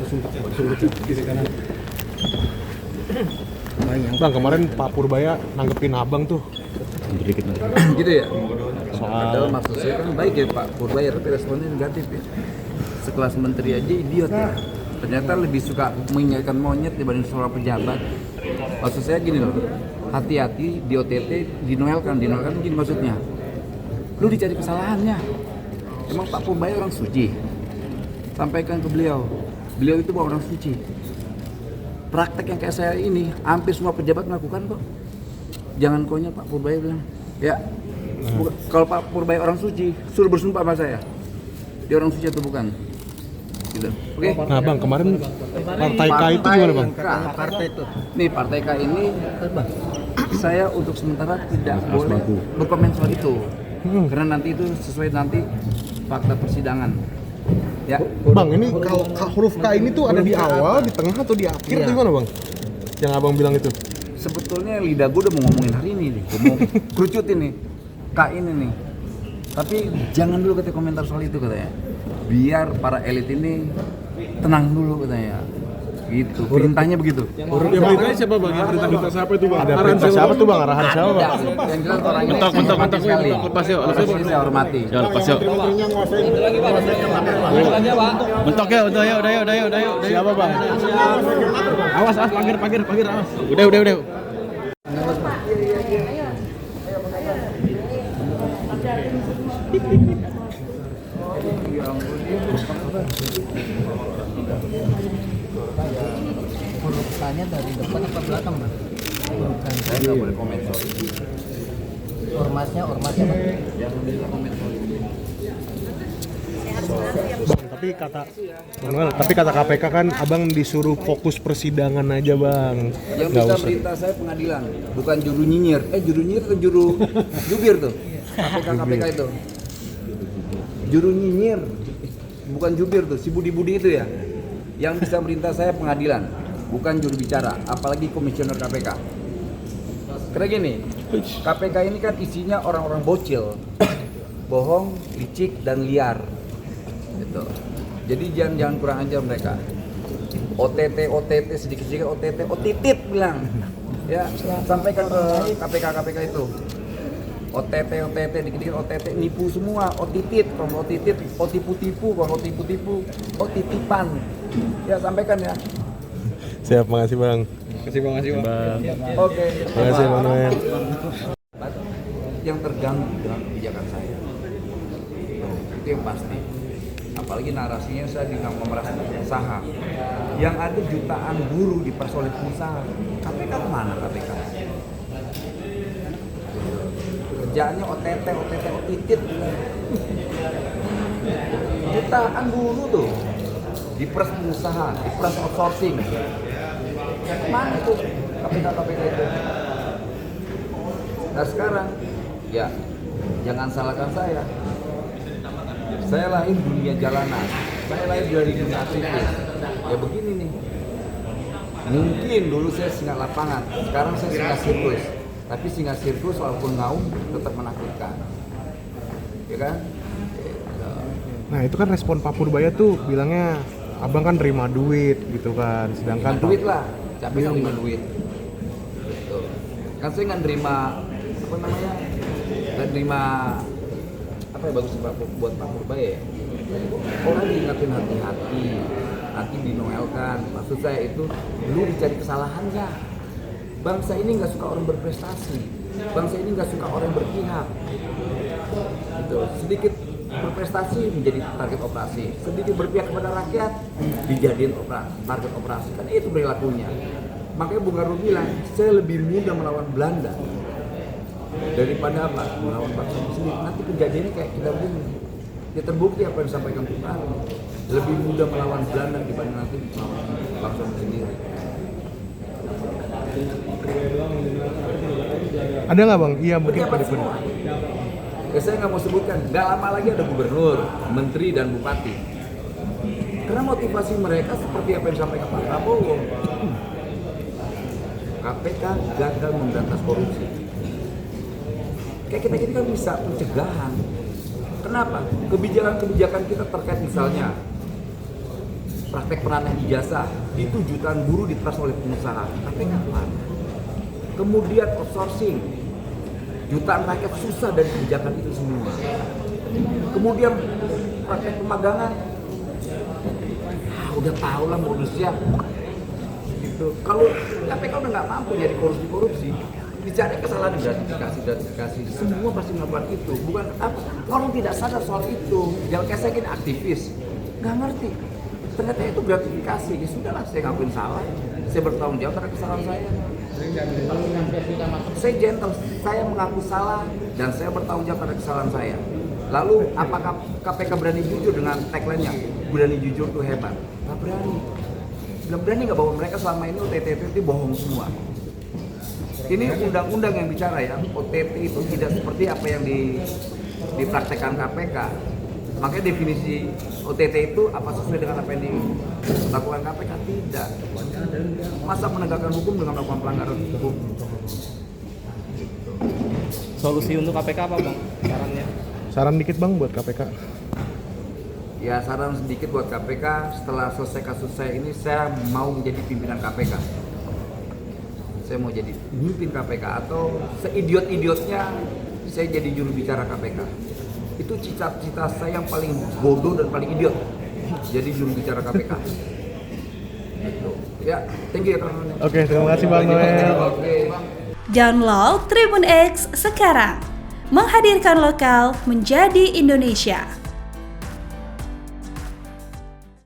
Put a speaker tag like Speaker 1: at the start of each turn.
Speaker 1: sumpah kiri kanan.
Speaker 2: Bang, kemarin Pak Purbaya nanggepin abang tuh.
Speaker 3: Gitu ya?
Speaker 2: Soal
Speaker 3: Padahal maksud saya kan baik ya Pak Purbaya, tapi responnya negatif ya. Sekelas menteri aja idiot ya. Ternyata lebih suka mengingatkan monyet dibanding seorang pejabat. Maksud saya gini loh, hati-hati di OTT dinoelkan gini maksudnya. Lu dicari kesalahannya. Emang Pak Purbaya orang suci? Sampaikan ke beliau itu bukan orang suci. Praktek yang kayak saya ini, hampir semua pejabat melakukan kok. Jangan konyol Pak Purbaya bilang, ya kalau Pak Purbaya orang suci, suruh bersumpah sama saya. Dia orang suci atau bukan? Gitu. Oke.
Speaker 2: Nah bang, kemarin Partai K itu gimana bang?
Speaker 3: Partai itu. Nih Partai K ini, saya untuk sementara tidak boleh berkomentar soal itu. Karena nanti itu sesuai nanti fakta persidangan. Ya.
Speaker 2: Bang, ini kalau huruf K ini tuh ada di awal, di tengah atau di akhir atau gimana bang? Yang abang bilang itu?
Speaker 3: Sebetulnya lidah gue udah mau ngomongin hari ini nih, gue mau kerucutin nih, K ini nih. Tapi jangan dulu katanya komentar soal itu katanya. Biar para elit ini tenang dulu katanya. Gitu, perintahnya begitu.
Speaker 1: Yang beritanya siapa bang? Yang perintah siapa itu bang?
Speaker 2: Ada perintah siapa tuh bang? Arahan siapa bang?
Speaker 3: Yang jelas orangnya
Speaker 1: Mentok
Speaker 3: sekali.
Speaker 1: lepas yuk.
Speaker 3: Saya hormati.
Speaker 1: Ya lepas yuk. Mentok ya, udah yuk.
Speaker 2: Siapa bang?
Speaker 1: Awas, pagir, awas. Udah.
Speaker 4: Urutannya dari depan atau belakang bang?
Speaker 3: Saya nggak boleh komen soal itu.
Speaker 4: Ormasnya bang?
Speaker 3: Jangan bisa komen soal itu.
Speaker 2: Bang, tapi kata KPK kan abang disuruh fokus persidangan aja bang.
Speaker 3: Yang
Speaker 2: Nggak
Speaker 3: bisa
Speaker 2: usah.
Speaker 3: perintah saya pengadilan, bukan juru nyinyir. Juru nyinyir atau juru jubir tuh? KPK itu. Juru nyinyir, bukan jubir tuh, si Budi itu ya. Yang bisa merintah saya pengadilan, bukan juru bicara, apalagi komisioner KPK. Karena gini, KPK ini kan isinya orang-orang bocil, bohong, licik, dan liar. Gitu. Jadi jangan kurang ajar mereka. OTT sedikit-sedikit OTT bilang. Ya, sampaikan ke KPK itu. OTT dikit-dikit OTT nipu semua, kalau tipu-tipu, kalau tipu-tipu, titipan. Ya sampaikan ya.
Speaker 2: Siap, makasih bang.
Speaker 1: Makasih bang.
Speaker 3: Oke.
Speaker 2: Makasih bang Noel.
Speaker 3: Yang terganggu dengan kebijakan saya. Itu yang pasti. Apalagi narasinya saya dengan memeras pengusaha. Yang ada jutaan buruh diperas oleh pengusaha. KPK kemana KPK? Kerjaannya OTT. Jutaan buruh tuh diperas pengusaha, diperas outsourcing. Ya kemana tuh KPK itu? Nah sekarang, ya jangan salahkan saya. Saya lahir dunia jalanan, saya lahir dari dunia aktivis. Ya begini nih. Mungkin dulu saya singa lapangan, sekarang saya singa sirkus. Tapi singa sirkus walaupun ngaum tetap menakutkan. Ya kan?
Speaker 2: Nah itu kan respon Pak Purbaya tuh bilangnya abang kan terima duit gitu kan, sedangkan
Speaker 3: Duit lah, capek nerima duit. Gitu. Kan saya nggak nerima nggak nerima apa ya bagus buat Pak Purbaya ya. Orang diingatin hati-hati, nanti dinoelkan. Maksud saya itu lu dicari kesalahannya. Bangsa ini nggak suka orang berprestasi, bangsa ini nggak suka orang berpihak. Gitu. Sedikit berprestasi menjadi target operasi, sedikit berpihak kepada rakyat dijadiin target operasi. Kan itu perilakunya. Makanya Bung Karno bilang, saya lebih mudah melawan Belanda daripada apa? Melawan bangsa sendiri. Nanti kejadiannya kayak kita begini. Ya terbukti apa yang disampaikan Bung Karno. Lebih mudah melawan Belanda dibanding nanti melawan bangsa sendiri.
Speaker 2: ada nggak bang? Iya mungkin
Speaker 3: Pejabat semua. Ya saya nggak mau sebutkan, nggak lama lagi ada gubernur, menteri, dan bupati. Karena motivasi mereka seperti apa yang disampaikan Pak Prabowo. KPK gagal memberantas korupsi. Kayak kita ini kan bisa pencegahan. Kenapa? Kebijakan-kebijakan kita terkait misalnya praktek peranan ijazah itu jutaan guru diperas oleh pengusaha. KPK mana? Kemudian outsourcing, jutaan rakyat susah dari kebijakan itu semua. Kemudian praktek pemagangan, udah tahu lah modusnya. Gitu. Kalau KPK udah nggak mampu jadi korupsi, dicari kesalahan gratifikasi, semua pasti melakukan itu. Bukan apa, orang tidak sadar soal itu. Jangan kayak saya gini aktivis, nggak ngerti. Ternyata itu gratifikasi. Ya sudahlah, saya ngakuin salah. Saya bertanggung jawab atas kesalahan saya. Saya gentle, saya mengaku salah dan saya bertanggung jawab atas kesalahan saya. Lalu apakah KPK berani jujur dengan tagline-nya? Berani jujur tuh hebat. Nggak berani. Nggak berani nggak bahwa mereka selama ini OTT itu bohong semua. Ini undang-undang yang bicara ya, OTT itu tidak seperti apa yang dipraktekkan KPK. Makanya definisi OTT itu apa sesuai dengan apa yang dilakukan KPK? Tidak. Masa menegakkan hukum dengan melakukan pelanggaran hukum?
Speaker 5: Solusi untuk KPK apa bang? Sarannya?
Speaker 2: Saran dikit bang buat KPK.
Speaker 3: Ya saran sedikit buat KPK, setelah selesai kasus saya ini saya mau menjadi pimpinan KPK. Saya mau jadi pemimpin KPK atau seidiot-idiotnya saya jadi juru bicara KPK. Itu cita-cita saya yang paling bodoh dan paling idiot. Jadi juru bicara KPK. Ya, thank you ya kawan.
Speaker 2: Oke, terima kasih Bang Noel.
Speaker 3: Oke.
Speaker 6: Download Tribun X sekarang. Menghadirkan lokal menjadi Indonesia.